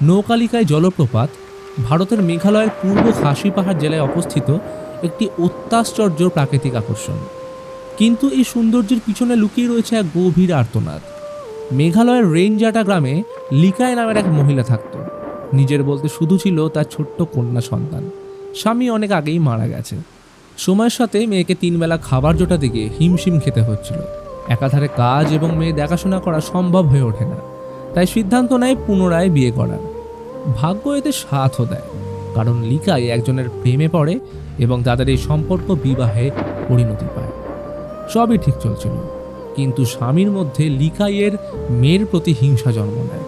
নৌকালিকায় জলপ্রপাত ভারতের মেঘালয়ের পূর্ব খাসি পাহাড় জেলায় অবস্থিত একটি অত্যাশ্চর্য প্রাকৃতিক আকর্ষণ। কিন্তু এই সৌন্দর্যের পিছনে লুকিয়ে রয়েছে এক গভীর আর্তনাদ। মেঘালয়ের রেঞ্জাটা গ্রামে লিকায় নামের এক মহিলা থাকত। নিজের বলতে শুধু ছিল তার ছোট্ট কন্যা সন্তান। স্বামী অনেক আগেই মারা গেছে। সময়ের সাথে মেয়েকে 3 বেলা খাবার জোটাতে গিয়ে হিমশিম খেতে হচ্ছিল। একাধারে কাজ এবং মেয়ে দেখাশোনা করা সম্ভব হয়ে ওঠে না। তাই সিদ্ধান্ত নেয় পুনরায় বিয়ে করার। ভাগ্য এতে সাথও দেয়, কারণ লিকাই একজনের প্রেমে পড়ে এবং তাদের এই সম্পর্ক বিবাহে পরিণতি পায়। সবই ঠিক চলছিল, কিন্তু স্বামীর মধ্যে লিকাইয়ের মেয়ের প্রতি হিংসা জন্ম নেয়,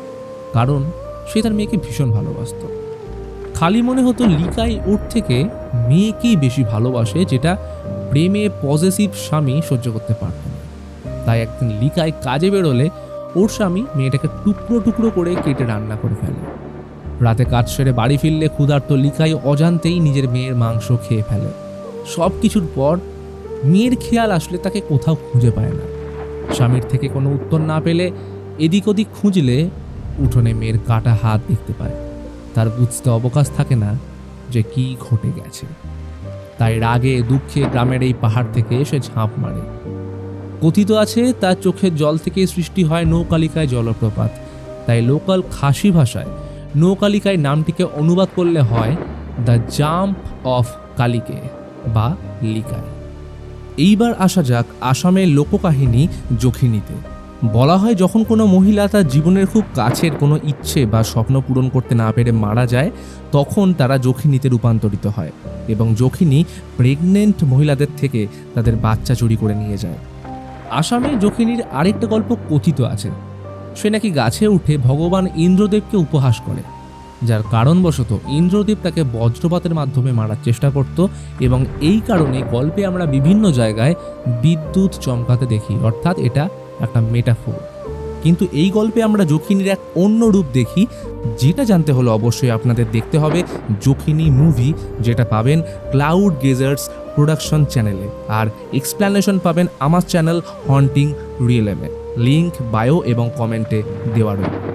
কারণ সে তার মেয়েকে ভীষণ ভালোবাসত। খালি মনে হতো লিকাই ওর থেকে মেয়েকেই বেশি ভালোবাসে, যেটা প্রেমে পজেসিভ স্বামী সহ্য করতে পারত না। তাই একদিন লিকাই কাজে বেরোলে ওর স্বামী মেয়েটাকে টুকরো টুকরো করে কেটে রান্না করে ফেলে। রাতে কাজ সেরে বাড়ি ফিরলে ক্ষুধার্ত লিকাই অজান্তেই নিজের মেয়ের মাংস খেয়ে ফেলে। সব কিছুর পর মেয়ের খেয়াল আসলে তাকে কোথাও খুঁজে পায় না। স্বামীর থেকে কোনো উত্তর না পেলে এদিক ওদিক খুঁজলে উঠোনে মেয়ের কাটা হাত দেখতে পায়। তার বুঝতে অবকাশ থাকে না যে কি ঘটে গেছে। তাই রাগে দুঃখে গ্রামের এই পাহাড় থেকে এসে ঝাঁপ মারে। কথিত আছে তার চোখের জল থেকে সৃষ্টি হয় নৌকালিকায় জলপ্রপাত। তাই লোকাল খাসি ভাষায় নৌকালিকায় নামটিকে অনুবাদ করলে হয় দ্য জাম্প অফ কালিকে বা লিকাই। এইবার আসা যাক আসামের লোককাহিনী যখিনীতে। বলা হয় যখন কোনো মহিলা তার জীবনের খুব কাছের কোনো ইচ্ছে বা স্বপ্ন পূরণ করতে না পেরে মারা যায়, তখন তারা যখিনীতে রূপান্তরিত হয় এবং যখিনী প্রেগনেন্ট মহিলাদের থেকে তাদের বাচ্চা চুরি করে নিয়ে যায়। আসামে যখিনীর আরেকটা গল্প কথিত আছে। সে নাকি গাছে উঠে ভগবান ইন্দ্রদেবকে উপহাস করে, যার কারণবশত ইন্দ্রদেব তাকে বজ্রপাতের মাধ্যমে মারার চেষ্টা করত এবং এই কারণে গল্পে আমরা বিভিন্ন জায়গায় বিদ্যুৎ চমকাতে দেখি, অর্থাৎ এটা একটা মেটাফোর। কিন্তু এই গল্পে আমরা যখিনীর এক অন্য রূপ দেখি। যেটা জানতে হলে অবশ্যই আপনাদের দেখতে হবে যখিনী মুভি, যেটা পাবেন ক্লাউড গেজার্স প্রোডাকশন চ্যানেলে, আর এক্সপ্লেনেশন পাবেন আমার channel haunting realm. Link bio এবং কমেন্টে দেওয়া রয়েছে।